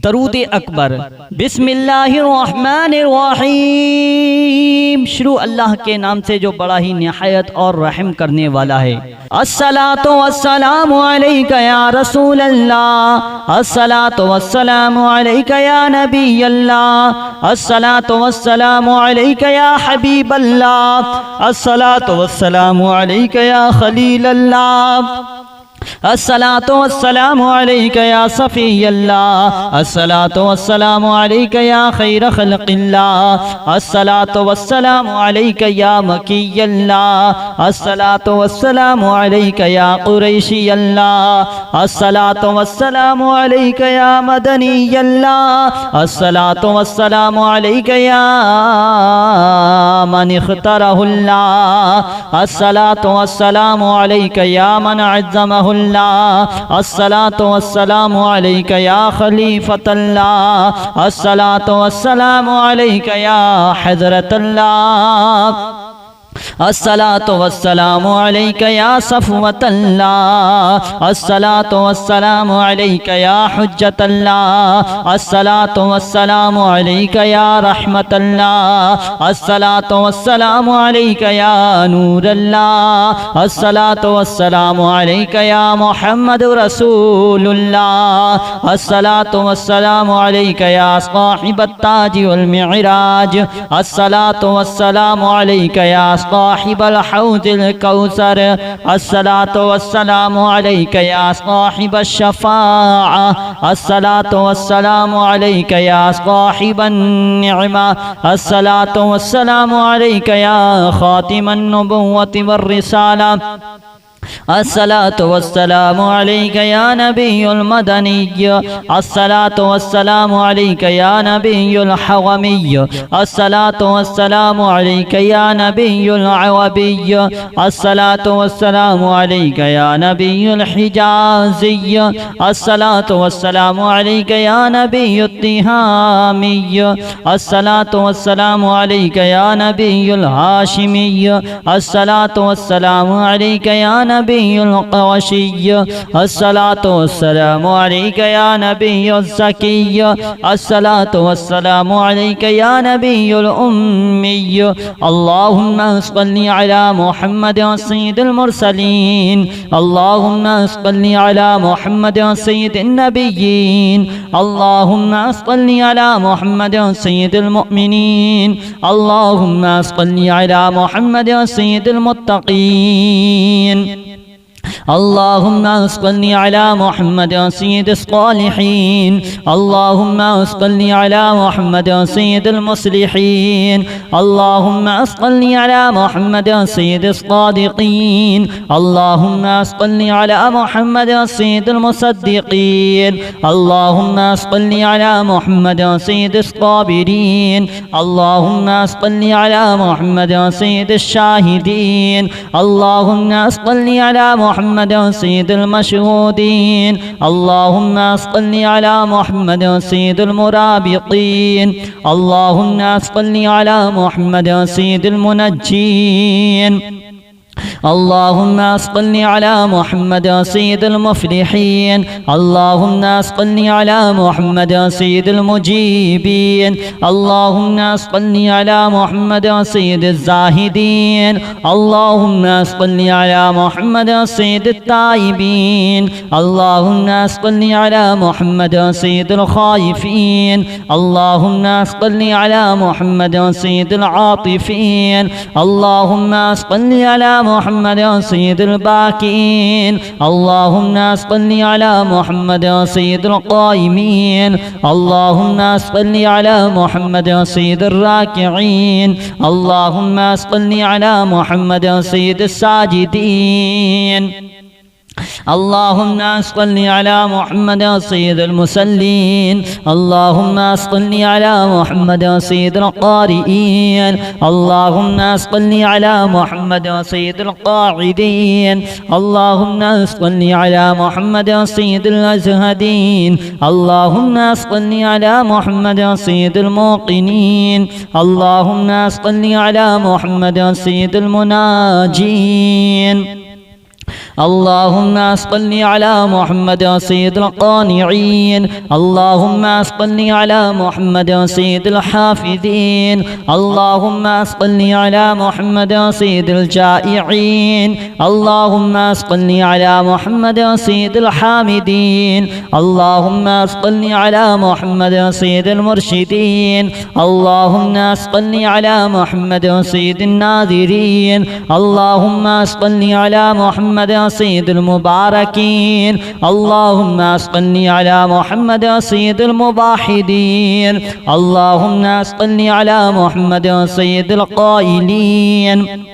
दरूद अकबर। बिस्मिल्लाहिर्रहमानिर्रहीम। शुरू अल्लाह के नाम से जो बड़ा ही निहायत और रहम करने वाला है। अस्सलातु वस्सलामु अलैका या रसूल अल्लाह, अस्सलातु वस्सलामु अलैका या नबी अल्लाह, अस्सलातु वस्सलामु अलैका या हबीब अल्लाह, अस्सलातु वस्सलामु अलैका या खलील अल्लाह, अस्सलातु वस्सलामु अलैका या सफ़ी अल्लाह, अस्सलातु वस्सलामु अलैका या खैर खल्क़िल्लाह, अस्सलातु वस्सलामु अलैका या मकी अल्लाह, अस्सलातु वस्सलामु अलैका या कुरैशी अल्लाह, अस्सलातु वस्सलामु अलैका या मदनी अल्लाह, अस्सलातु वस्सलामु अलैका या मन इख्तरहुल्लाह, अस्सलातु वस्सलामु अलैका या मन अज़्ज़महु, अस्सलातु वस्सलामु अलैका या खलीफतल्लाह, अस्सलातु वस्सलामु अलैका या हज़रतल्लाह, अस्सलातु वस्सलामु अलैका या सफ़वतल्लाह, अस्सलातु वस्सलामु अलैका या हुज्जतल्लाह, अस्सलातु वस्सलामु अलैका या रहमतल्लाह, अस्सलातु वस्सलामु अलैका या नूरल्लाह, अस्सलातु वस्सलामु अलैका या मुहम्मदुर रसूलुल्लाह, अस्सलातु वस्सलामु अलैका या साहिबत ताज वल मिअराज, अस्सलातु वस्सलामु अलैका या साहिबल हौज़िल कौसर, अस्सलातु वस्सलामु अलैका या साहिबश शफ़ाअ, अस्सलातु वस्सलामु अलैका या साहिबन निअमा, अस्सलातु वस्सलामु अलैका या खातिमन नबुव्वति वर रिसाला, अस्सलातु वस्सलामु अलैका या नबियुल मदनी, अस्सलातु वस्सलामु अलैका या नबियुल हवमी, अस्सलातु वस्सलामु अलैका या नबियुल अवबी, अस्सलातु वस्सलामु अलैका या नबियुल हिजाज़ी, अस्सलातु वस्सलामु अलैका या नबियुत तिहामी, अस्सलातु वस्सलामु अलैका या नबियुल हाशिमी, अस्सलातु वस्सलामु अलैका या नबियुल क़ुरैशी, अस्सलातु वस्सलामु अलैका या नबियुल ज़की, अस्सलातु वस्सलामु अलैका या नबियुल उम्मी, अल्लाहुम्मा सल्लि अला मुहम्मद सय्यिदिल मुरसलीन, अल्लाहुम्मा सल्लि अला मुहम्मद सय्यिदिन नबिय्यीन, अल्लाहुम्मा सल्लि अला मुहम्मद सय्यिदिल मुअमिनीन, अल्लाहुम्मा सल्लि अला मुहम्मद सय्यिदिल मुत्तक़ीन, अल्लाहुम्मा सल्लि अला मुहम्मद सय्यिदिस सालिहीन, अल्लाहुम्मा सल्लि अला मुहम्मद सय्यिदिल मुस्लिहीन, अल्लाहुम्मा सल्लि अला मुहम्मद सय्यिदिस सादिक़ीन, अल्लाहुम्मा सल्लि अला मुहम्मद सय्यिदिल मुसद्दिक़ीन, अल्लाहुम्मा सल्लि अला मुहम्मद सय्यिदिस साबिरीन, अल्लाहुम्मा सल्लि अला मुहम्मद सय्यिदिश शाहिदीन, अल्लाहुम्मा सल्लि अला मुहम्मद सय्यिदिल मशहूदीन, अल्लाहुम्मा सल्लि अला मुहम्मद सय्यिदिल मुराबितीन, अल्लाहुम्मा सल्लि अला मुहम्मद सय्यिदिल मुनज्जीन, अल्लाहुम्मा सल्लि अला मुहम्मद सय्यिदिल मुफ़लिहीन, अल्लाहुम्मा सल्लि अला मुहम्मद सय्यिदिल मुजीबीन, अल्लाहुम्मा सल्लि अला मुहम्मद सय्यिदिज़ ज़ाहिदीन, अल्लाहुम्मा सल्लि अला मुहम्मद सय्यिदित ताइबीन, अल्लाहुम्मा सल्लि अला मुहम्मद सय्यिदिल ख़ाइफ़ीन, अल्लाहुम्मा सल्लि अला मुहम्मद सय्यिदिल आतिफ़ीन, अल्लाहुम्मा सल्लि अला मुहम्मद सय्यिदिल बाकीन, अल्लाहुम्मा सल्लि अला मुहम्मद सय्यिदिल क़ाइमीन, अल्लाहुम्मा सल्लि अला मुहम्मद सय्यिदिर राकिईन, अल्लाहुम्मा सल्लि अला मुहम्मद सय्यिदिस साजिदीन, अल्लाहुम्मा सल्लि अला मुहम्मद सय्यिदिल मुसल्लीन, अल्लाहुम्मा सल्लि अला मुहम्मद सय्यिदिल क़ारिईन, अल्लाहुम्मा सल्लि अला मुहम्मद सय्यिदिल क़ाइदीन, अल्लाहुम्मा सल्लि अला मुहम्मद सय्यिदिल अज़हदीन, अल्लाहुम्मा सल्लि अला मुहम्मद सय्यिदिल मुक़िनीन, अल्लाहुम्मा सल्लि अला मुहम्मद सय्यिदिल मुनाजीन, اللهم صل على محمد سيد القانعين اللهم صل على محمد سيد الحافظين اللهم صل على محمد سيد الجائعين اللهم صل على محمد سيد الحامدين اللهم صل على محمد سيد المرشدين اللهم صل على محمد سيد الناذرين اللهم صل على محمد سيد المباركين اللهم صل على محمد سيد المباحدين اللهم صل على محمد سيد القائلين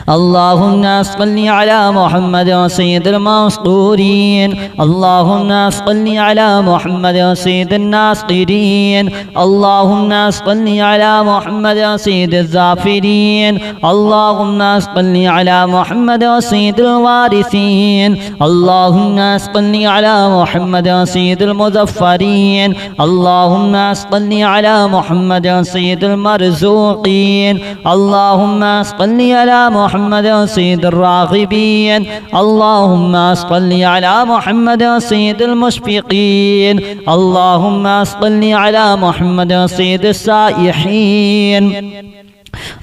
اللهم صل على محمد سيد المنصورين اللهم صل على محمد سيد الناصرين اللهم صل على محمد سيد الظافرين اللهم صل على محمد سيد الوارثين اللهم صل على محمد سيد المظفرين اللهم صل على محمد سيد المرزوقين اللهم صل على محمد سيد الراغبين اللهم صل على محمد سيد المشفقين اللهم صل على محمد سيد السائحين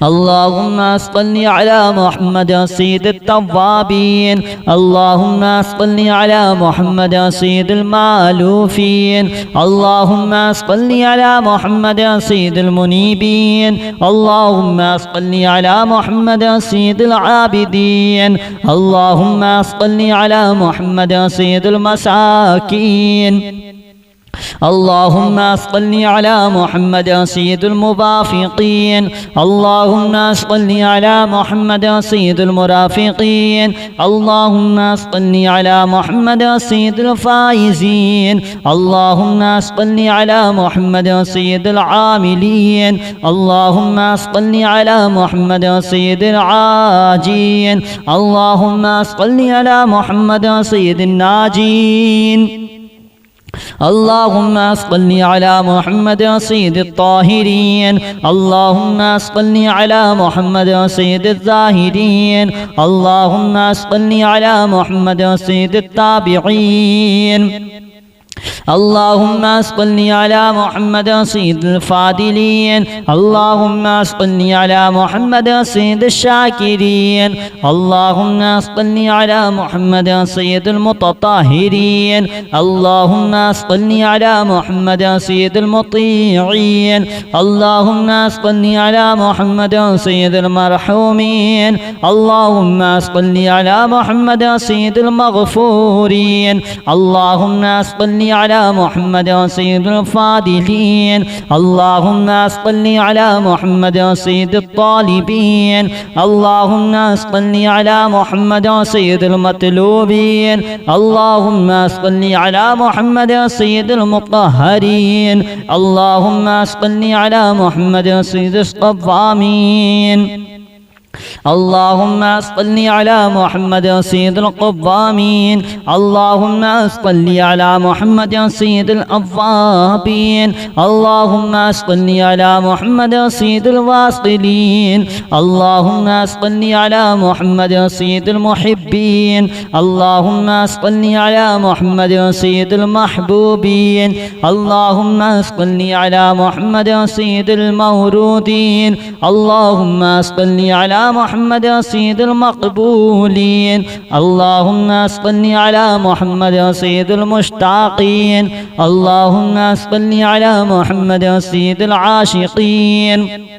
اللهم صل على محمد سيد التوابين اللهم صل على محمد سيد المالوفين اللهم صل على محمد سيد المنيبين اللهم صل على محمد سيد العابدين اللهم صل على محمد سيد المساكين اللهم صل على محمد سيد الموافقين اللهم صل على محمد سيد المرافقين اللهم صل على محمد سيد الفائزين اللهم صل على محمد سيد العاملين اللهم صل على محمد سيد العاجين اللهم صل على محمد سيد الناجين اللهم صل على محمد سيد الطاهرين اللهم صل على محمد سيد الزاهدين اللهم صل على محمد سيد التابعين اللهم صل على محمد سيد الفاضلين اللهم صل على محمد سيد الشاكرين اللهم صل على محمد سيد المتطهرين اللهم صل على محمد سيد المطيعين اللهم صل على محمد سيد المرحومين اللهم صل على محمد سيد المغفورين اللهم صل على محمد سيد الفاضلين اللهم صل على محمد سيد الطالبين اللهم صل على محمد سيد المطلوبين اللهم صل على محمد سيد المطهرين اللهم صل على محمد سيد الصوامين اللهم صل على محمد سيد القوامين اللهم صل على محمد سيد الأوابين اللهم صل على محمد سيد الواصلين اللهم صل على محمد سيد المحبين اللهم صل على محمد سيد المحبوبين اللهم صل على محمد سيد المورودين اللهم صل على محمد سيد المقبولين اللهم صل على محمد سيد المشتاقين اللهم صل على محمد سيد العاشقين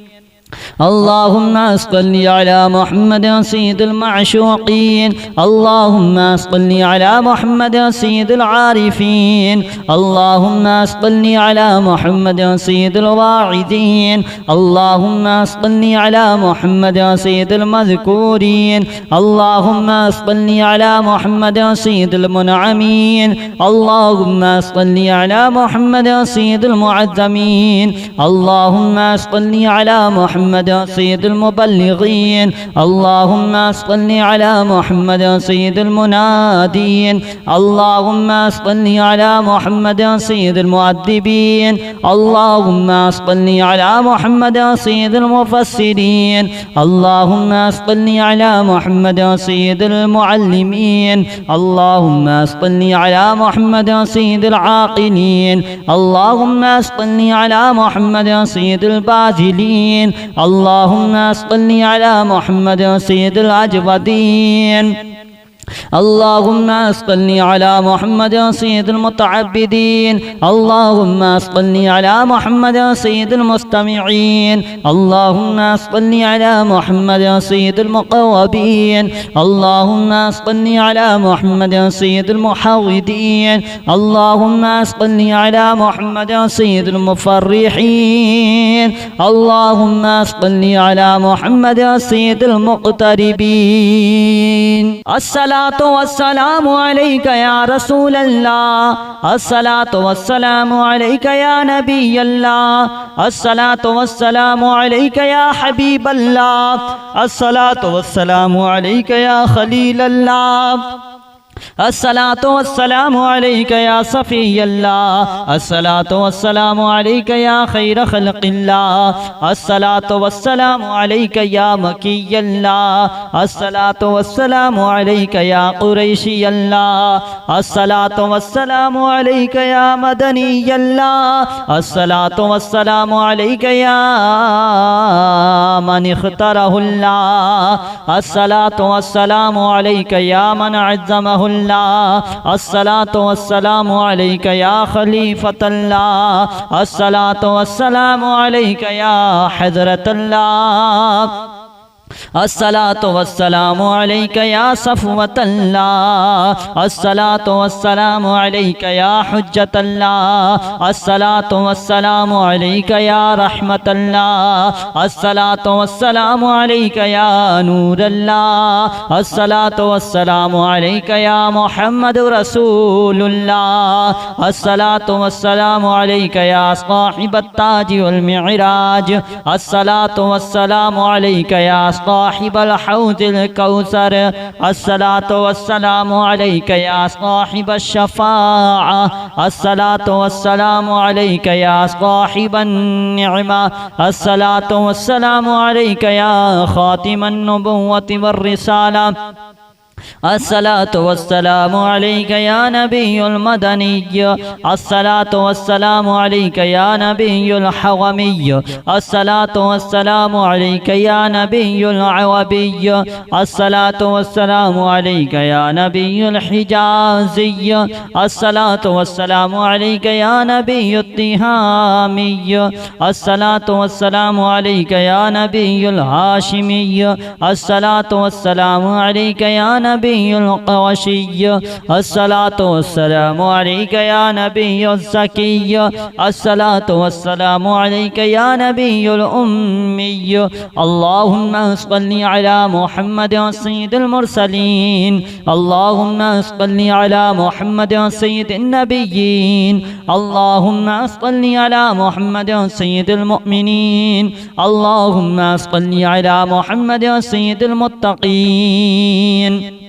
اللهم صل على محمد سيد المعشوقين اللهم صل على محمد سيد العارفين اللهم صل على محمد سيد الواعظين اللهم صل على محمد سيد المذكورين اللهم صل على محمد سيد المنعمين اللهم صل على محمد سيد المعظمين اللهم صل على محمد محمد سيد المبلغين اللهم صل على محمد سيد المنادين اللهم صل على محمد سيد المؤدبين اللهم صل على محمد سيد المفسرين اللهم صل على محمد سيد المعلمين اللهم صل على محمد سيد العاقلين اللهم صل على محمد سيد الباذلين اللهم صل على محمد سيد الأجودين اللهم صل على محمد سيد المتعبدين اللهم صل على محمد سيد المستمعين اللهم صل على محمد سيد المقوبين اللهم صل على محمد سيد المحوذين اللهم صل على محمد سيد المفرحين اللهم صل على محمد سيد المقتربين الصلاة والسلام عليك يا رسول الله الصلاة والسلام عليك يا نبي الله الصلاة والسلام عليك يا حبيب الله الصلاة والسلام عليك يا خليل الله الصلاة والسلام عليك يا صفي الله الصلاة والسلام عليك يا خير خلق الله الصلاة والسلام عليك يا مكي الله الصلاة والسلام عليك يا قريشي الله الصلاة والسلام عليك يا مدني الله الصلاة والسلام عليك يا من اختاره الله الصلاة والسلام عليك يا من عزمه الله الصلاة والسلام عليك يا خليفة الله الصلاة والسلام عليك يا حضرة الله الصلاة والسلام عليك يا صفوة الله الصلاة والسلام عليك يا حجة الله الصلاة والسلام عليك يا رحمة الله الصلاة والسلام عليك يا نور الله الصلاة والسلام عليك يا محمد رسول الله الصلاة والسلام عليك يا صاحب التاج والمعراج الصلاة والسلام عليك يا صاحب الحوض الكوثر الصلاة والسلام عليك يا صاحب الشفاعة الصلاة والسلام عليك يا صاحب النعمة الصلاة والسلام عليك يا خاتم النبوة والرسالة الصلاة والسلام عليك يا نبي المدني الصلاة والسلام عليك يا نبي الحومي الصلاة والسلام عليك يا نبي العوبي الصلاة والسلام عليك يا نبي الحجازي الصلاة والسلام عليك يا نبي التهامي الصلاة والسلام عليك يا نبي الهاشمي الصلاة والسلام عليك يا نبي القوشي الصلاة والسلام عليك يا نبي الزكي الصلاة والسلام عليك يا نبي الأمي اللهم صل على محمد سيد المرسلين اللهم صل على محمد سيد النبيين اللهم صل على محمد سيد المؤمنين اللهم صل على محمد سيد المتقين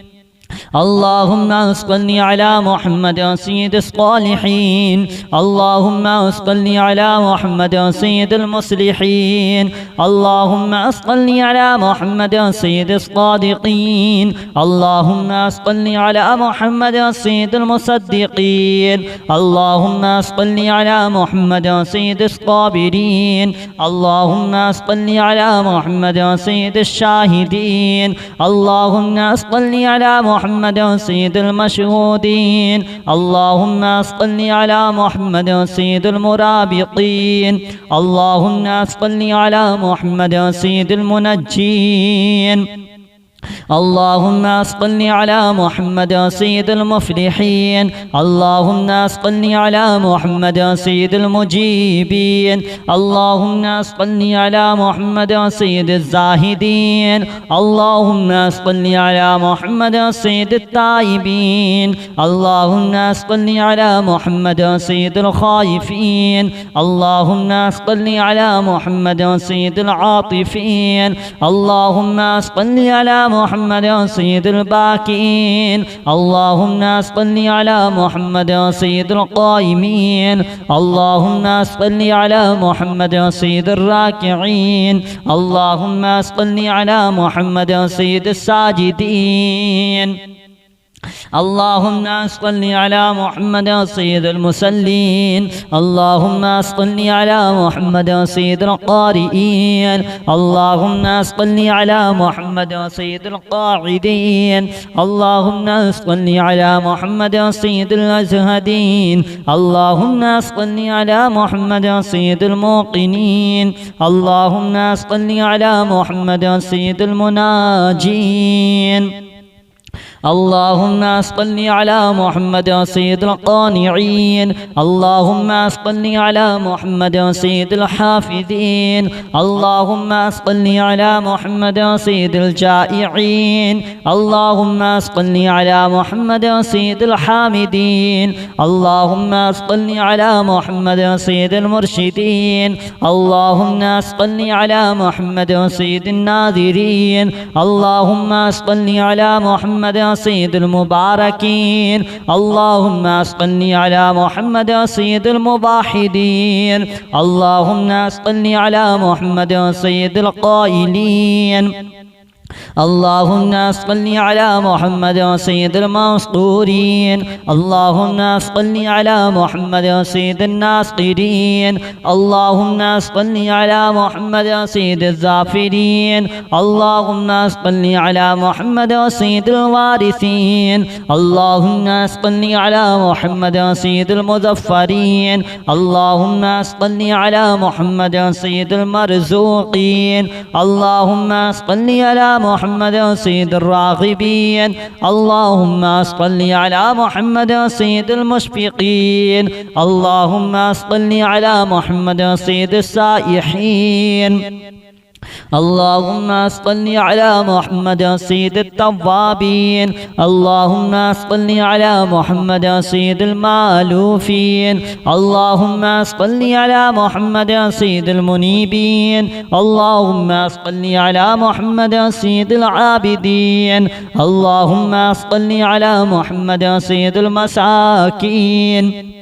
اللهم صل على محمد سيد الصالحين اللهم صل على محمد سيد المصلحين اللهم صل على محمد سيد الصادقين اللهم صل على محمد سيد المصدقين اللهم صل على محمد سيد الصابرين اللهم صل على محمد سيد الشاهدين اللهم صل على محمد سيد المشهودين اللهم صل على محمد سيد المرابطين اللهم صل على محمد سيد المنجين اللهم صل على محمد سيد المفلحين. اللهم صل على محمد سيد المجيبين. اللهم صل على محمد سيد الزاهدين. اللهم صل على محمد سيد التائبين. اللهم صل على محمد سيد الخائفين. اللهم صل على محمد سيد العاطفين. اللهم صل على محمد سيد الباكين. اللهم صل على محمد سيد القائمين. اللهم صل على محمد سيد الراكعين. اللهم صل على محمد سيد الساجدين. اللهم صل على محمد سيد المصلين. اللهم صل على محمد سيد القارئين. اللهم صل على محمد سيد القاعدين. اللهم صل على محمد سيد الأزهدين. اللهم صل على محمد سيد الموقنين. اللهم صل على محمد سيد المناجين. اللهم صل على محمد سيد القانعين. اللهم صل على محمد سيد الحافظين. اللهم صل على محمد سيد الجائعين. اللهم صل على محمد سيد الحامدين. اللهم صل على محمد سيد المرشدين. اللهم صل على محمد سيد الناذرين. اللهم صل على محمد سيد المباركين. اللهم صل على محمد سيد المباحدين. اللهم صل على محمد سيد القائلين. اللهم صل على محمد سيد المنصورين. اللهم صل على محمد سيد الناصرين. اللهم صل على محمد سيد الظافرين. اللهم صل على محمد سيد الوارثين. اللهم صل على محمد سيد المظفرين. اللهم صل على محمد سيد المرزوقين. اللهم صل على محمد سيد الراغبين. اللهم صل على محمد سيد المشفقين. اللهم صل على محمد سيد السائحين. اللهم صل على محمد سيد التوابين. اللهم صل على محمد سيد المالوفين. اللهم صل على محمد سيد المنيبين. اللهم صل على محمد سيد العابدين. اللهم صل على محمد سيد المساكين.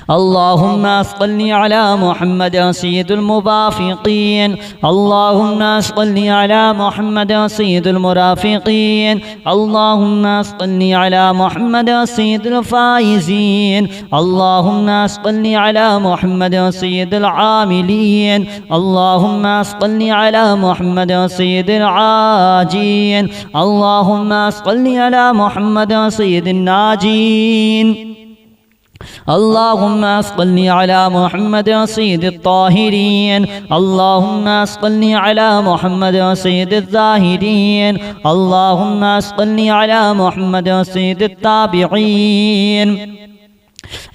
اللهم صل على محمد سيد الموافقين. اللهم صل على محمد سيد المرافقين. اللهم صل على محمد سيد الفائزين. اللهم صل على محمد سيد العاملين. اللهم صل على محمد سيد العاجين. اللهم صل على محمد سيد الناجين. اللهم صل على محمد سيد الطاهرين. اللهم صل على محمد سيد الزاهدين. اللهم صل على محمد سيد التابعين.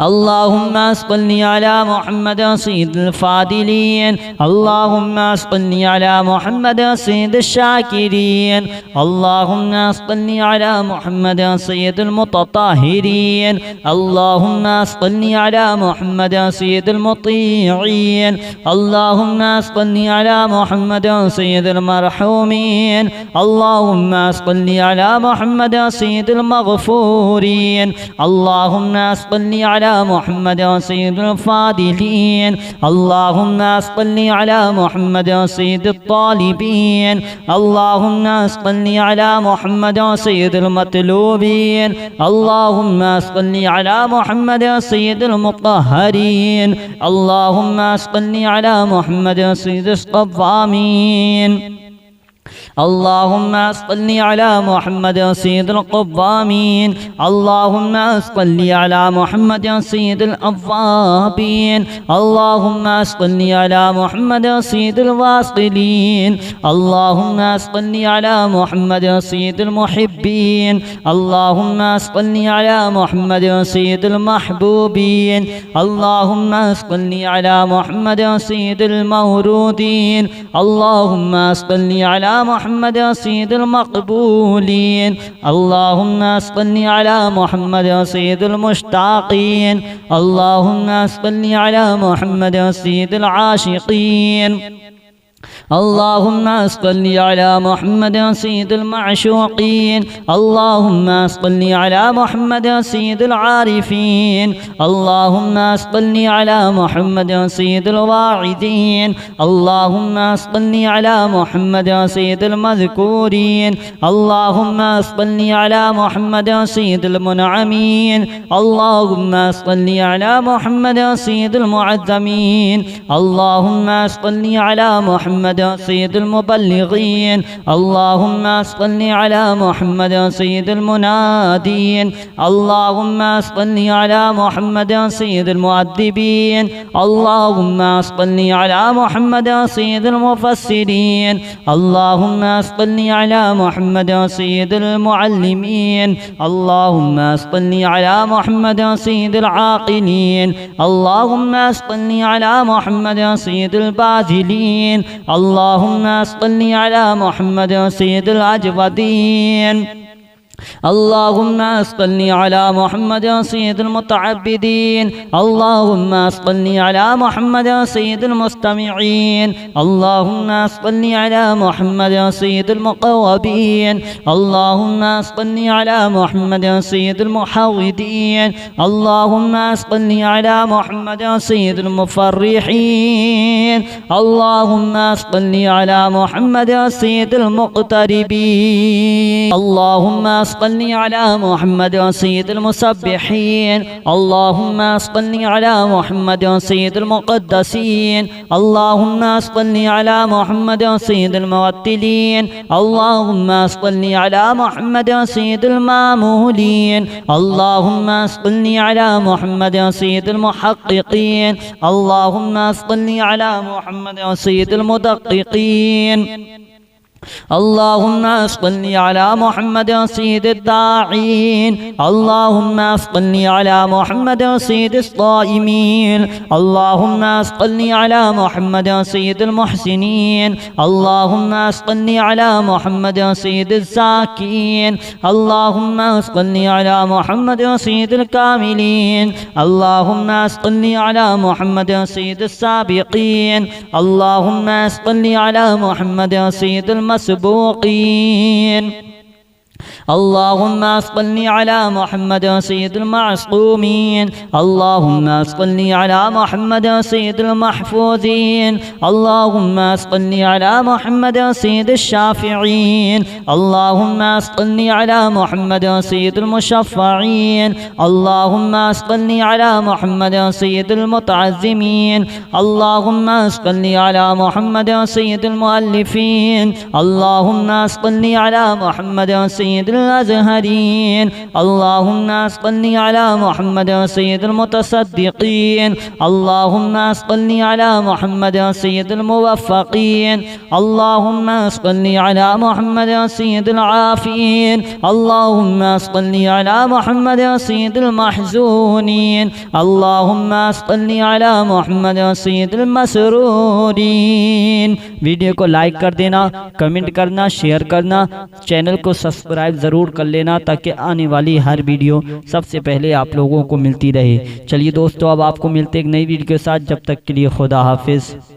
اللهم صل على محمد سيد الفاضلين. اللهم صل على محمد سيد الشاكرين. اللهم صل على محمد سيد المتطهرين. اللهم صل على محمد سيد المطيعين. اللهم صل على محمد سيد المرحومين. اللهم صل على محمد سيد المغفورين. اللهم صل على محمد سيد الفاضلين. اللهم صل على محمد سيد الطالبين. اللهم صل على محمد سيد المطلوبين. اللهم صل على محمد سيد المطهرين. اللهم صل على محمد سيد الصوامين. اللهم صل على محمد سيد القوامين اللهم صل على محمد سيد الأوابين اللهم صل على محمد سيد الواصلين اللهم صل على محمد سيد المحبين اللهم صل على محمد سيد المحبوبين اللهم صل على محمد سيد المورودين اللهم صل على محمد سيد المقبولين اللهم صل على محمد سيد المشتاقين اللهم صل على محمد سيد العاشقين اللهم صل على محمد سيد المعشوقين اللهم صل على محمد سيد العارفين اللهم صل على محمد سيد الواعظين اللهم صل على محمد سيد المذكورين اللهم صل على محمد سيد المنعمين اللهم صل على محمد سيد المعظمين اللهم صل على محمد سيد المبلغين اللهم صل على محمد سيد المنادين اللهم صل على محمد سيد المؤدبين اللهم صل على محمد سيد المفسرين اللهم صل على محمد سيد المعلمين اللهم صل على محمد سيد العاقلين اللهم صل على محمد سيد الباذلين اللهم صل على محمد سيد الأجودين اللهم صل على محمد سيد المتعبدين اللهم صل على محمد سيد المستمعين اللهم صل على محمد سيد المقوبين اللهم صل على محمد سيد المحوذين اللهم صل على محمد سيد المفرحين اللهم صل على محمد سيد المقتربين اللهم صل على محمد سيد المسبحين اللهم صل على محمد سيد المقدسين اللهم صل على محمد سيد الموتلين اللهم صل على محمد سيد المامولين اللهم صل على محمد سيد المحققين اللهم صل على محمد سيد المدققين اللهم صل على محمد سيد الداعين اللهم صل على محمد سيد الصائمين اللهم صل على محمد سيد المحسنين اللهم صل على محمد سيد الزاكين اللهم صل على محمد سيد الكاملين اللهم صل على محمد سيد السابقين اللهم صل على محمد سيد المسبوقين اللهم صل على محمد سيد المعصومين اللهم صل على محمد سيد المحفوظين اللهم صل على محمد سيد الشافعين اللهم صل على محمد سيد المشفعين اللهم صل على محمد سيد المتعزمين اللهم صل على محمد سيد المؤلفين اللهم صل على محمد سيد الأزهرين اللهم صل على محمد سيد المتصدقين اللهم صل على محمد سيد الموفقين اللهم صل على محمد سيد العافين اللهم صل على محمد سيد المحزونين اللهم صل على محمد سيد المسرورين। वीडियो को लाइक कर देना, कमेंट करना, शेयर करना, चैनल को सब्सक्राइब ज़रूर कर लेना ताकि आने वाली हर वीडियो सबसे पहले आप लोगों को मिलती रहे। चलिए दोस्तों, अब आपको मिलते एक नई वीडियो के साथ। जब तक के लिए खुदा हाफिज़।